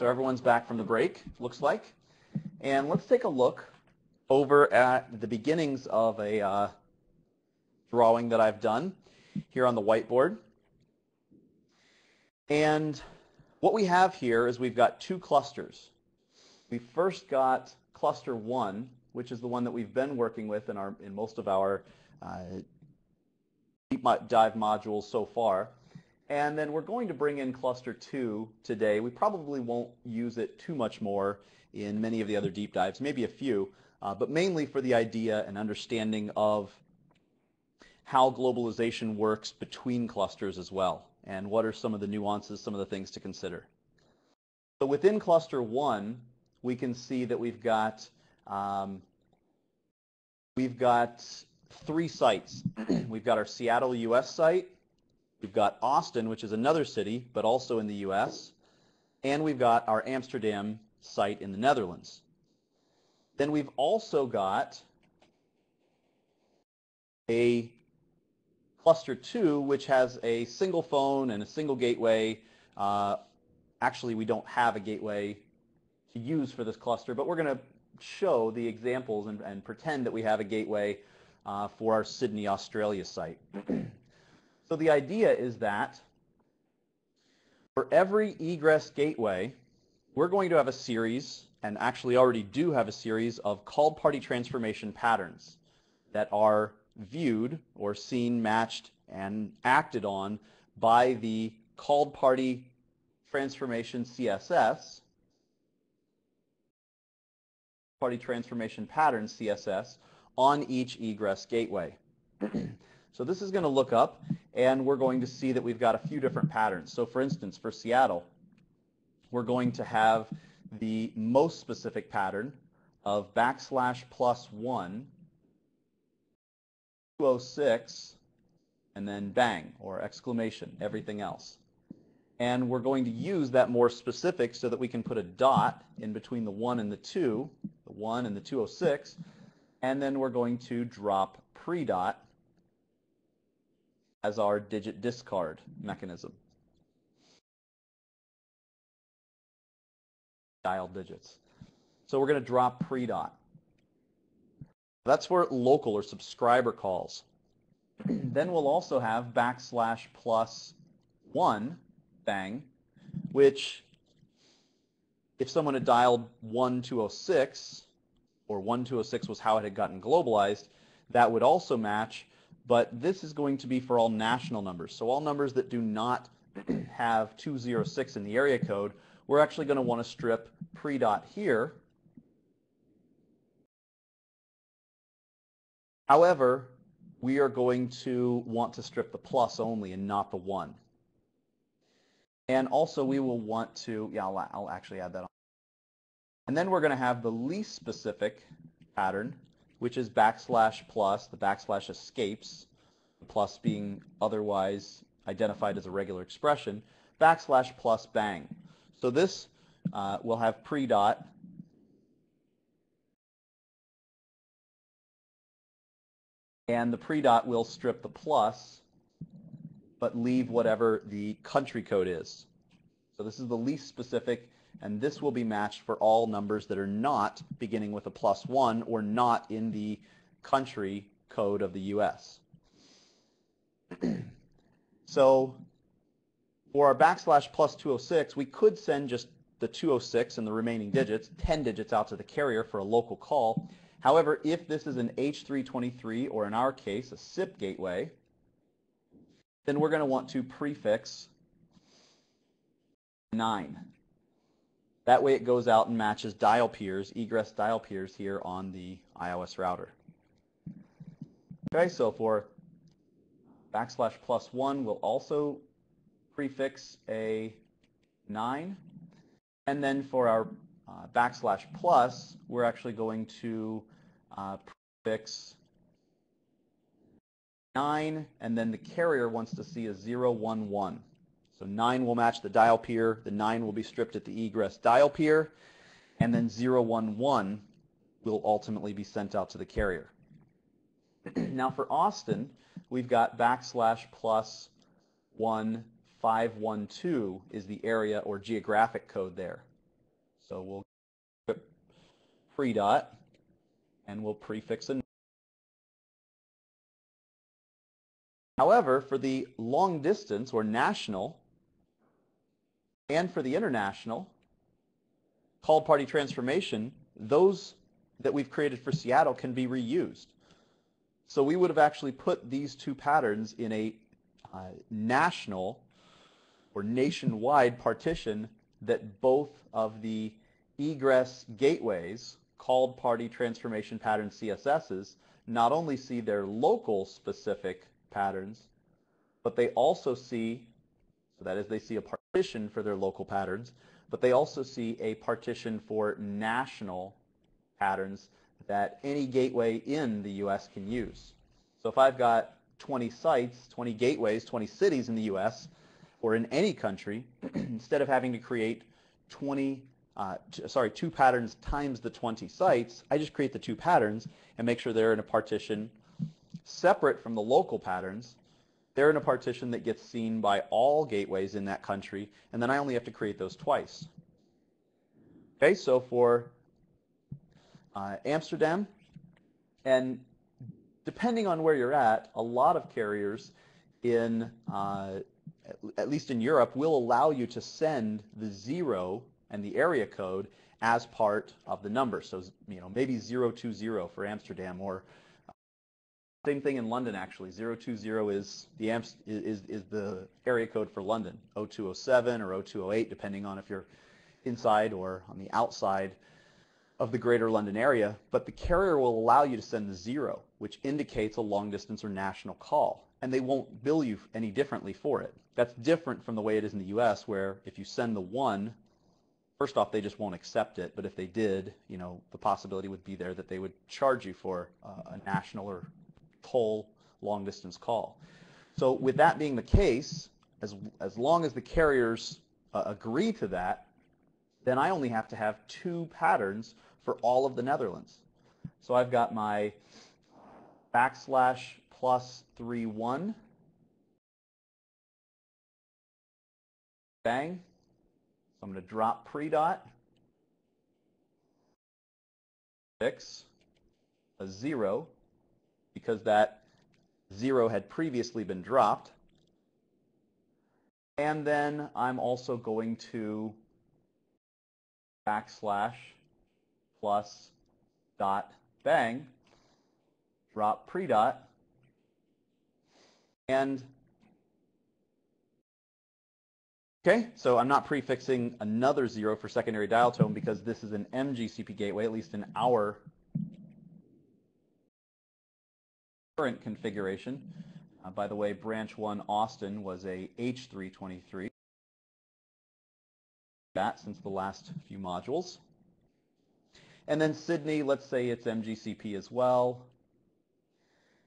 So everyone's back from the break, looks like. And let's take a look over at the beginnings of a drawing that I've done here on the whiteboard. And what we have here is we've got two clusters. We first got cluster 1, which is the one that we've been working with in most of our deep dive modules so far. And then we're going to bring in cluster 2 today. We probably won't use it too much more in many of the other deep dives, maybe a few, but mainly for the idea and understanding of how globalization works between clusters as well, and what are some of the nuances, some of the things to consider. So within cluster 1, we can see that we've got 3 sites. We've got our Seattle, US site. We've got Austin, which is another city, but also in the US. And we've got our Amsterdam site in the Netherlands. Then we've also got a cluster 2, which has a single phone and a single gateway. Actually, we don't have a gateway to use for this cluster, but we're going to show the examples and pretend that we have a gateway for our Sydney, Australia site. So the idea is that for every egress gateway, we're going to have a series, and actually already do have a series, of called party transformation patterns that are viewed or seen, matched, and acted on by the called party transformation CSS, party transformation pattern CSS, on each egress gateway. So this is going to look up, and we're going to see that we've got a few different patterns. So for instance, for Seattle, we're going to have the most specific pattern of /+1 206 and then bang, or exclamation, everything else. And we're going to use that more specific so that we can put a dot in between the 1 and the 2, the 1 and the 206, and then we're going to drop pre-dot as our digit discard mechanism. Dial digits. So we're going to drop pre-dot. That's for local or subscriber calls. Then we'll also have /+1 bang, which if someone had dialed 1206, or 1206 was how it had gotten globalized, that would also match, but this is going to be for all national numbers. So all numbers that do not have 206 in the area code, we're actually going to want to strip pre-dot here. However, we are going to want to strip the plus only and not the 1. And also we will want to, yeah, I'll actually add that on. And then we're going to have the least specific pattern, which is /+, the backslash escapes, the plus being otherwise identified as a regular expression, /+ bang. So this will have pre-dot and the pre-dot will strip the plus but leave whatever the country code is. So this is the least specific, and this will be matched for all numbers that are not beginning with a +1 or not in the country code of the US. So for our /+206, we could send just the 206 and the remaining digits, 10 digits, out to the carrier for a local call. However, if this is an H323, or in our case, a SIP gateway, then we're going to want to prefix 9. That way it goes out and matches dial peers, egress dial peers here on the iOS router. Okay, so for /+1, we'll also prefix a 9. And then for our /+, we're actually going to prefix 9, and then the carrier wants to see a 011. So 9 will match the dial peer, the 9 will be stripped at the egress dial peer, and then 011 will ultimately be sent out to the carrier. Now for Austin, we've got /+1512 is the area or geographic code there. So we'll put pre-dot, and we'll prefix a. However, for the long distance or national and for the international called party transformation, those that we've created for Seattle can be reused. So we would have actually put these two patterns in a national or nationwide partition that both of the egress gateways, called party transformation pattern CSSs, not only see their local specific patterns, but they also see, so that is, they see a partition for their local patterns, but they also see a partition for national patterns that any gateway in the US can use. So if I've got 20 sites, 20 gateways, 20 cities in the US, or in any country, instead of having to create 2 patterns times the 20 sites, I just create the 2 patterns and make sure they're in a partition separate from the local patterns. They're in a partition that gets seen by all gateways in that country, and then I only have to create those twice. Okay, so for Amsterdam, and depending on where you're at, a lot of carriers in, at least in Europe, will allow you to send the 0 and the area code as part of the number. So, maybe 020 for Amsterdam, or same thing in London, actually. 020 is the area code for London. 0207 or 0208, depending on if you're inside or on the outside of the greater London area. But the carrier will allow you to send the 0, which indicates a long distance or national call. And they won't bill you any differently for it. That's different from the way it is in the US, where if you send the 1, first off, they just won't accept it. But if they did, the possibility would be there that they would charge you for a national or toll long distance call. So with that being the case, as long as the carriers agree to that, then I only have to have 2 patterns for all of the Netherlands. So I've got my /+31 bang. So I'm going to drop pre-dot, fix a 0, because that 0 had previously been dropped. And then I'm also going to /+.bang, drop pre-dot, and okay, so I'm not prefixing another 0 for secondary dial tone because this is an MGCP gateway, at least in our current configuration. By the way, branch 1 Austin was a H323. That since the last few modules. And then Sydney, let's say it's MGCP as well.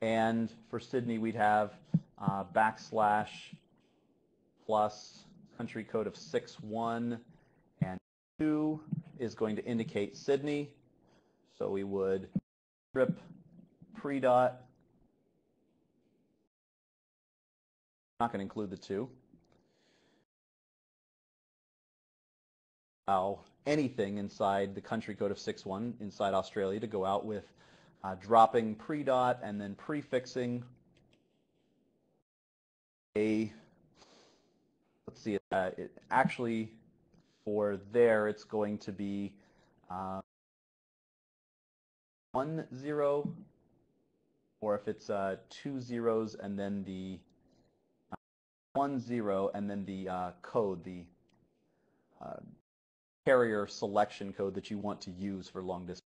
And for Sydney, we'd have /+ country code of 61, and 2 is going to indicate Sydney. So we would strip pre-dot. I'm not going to include the 2. Allow anything inside the country code of 61 inside Australia to go out with dropping pre-dot and then prefixing a, let's see, it actually for there it's going to be 1 0, or if it's 2 zeros and then the 1 0 and then the code, the carrier selection code that you want to use for long distance.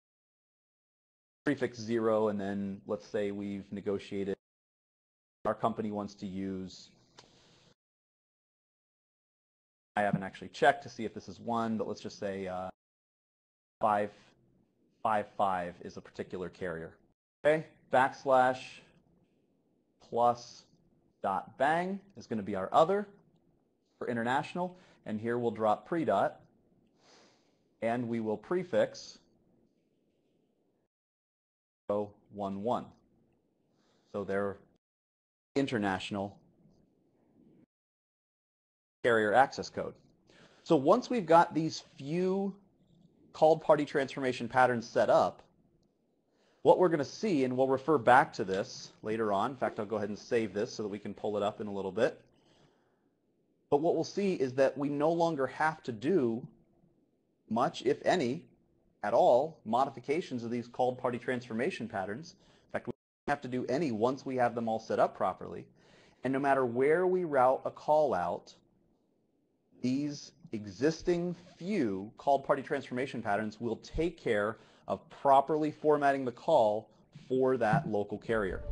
Prefix 0, and then let's say we've negotiated, our company wants to use, I haven't actually checked to see if this is 1, but let's just say 555 is a particular carrier. Okay, /+.bang is going to be our other for international, and here we'll drop pre-dot, and we will prefix 011. So they're international carrier access code. So once we've got these few called party transformation patterns set up, what we're going to see, and we'll refer back to this later on. In fact, I'll go ahead and save this so that we can pull it up in a little bit. But what we'll see is that we no longer have to do much, if any, at all, modifications of these called party transformation patterns. In fact, we don't have to do any once we have them all set up properly. And no matter where we route a call out, these existing few called party transformation patterns will take care of properly formatting the call for that local carrier.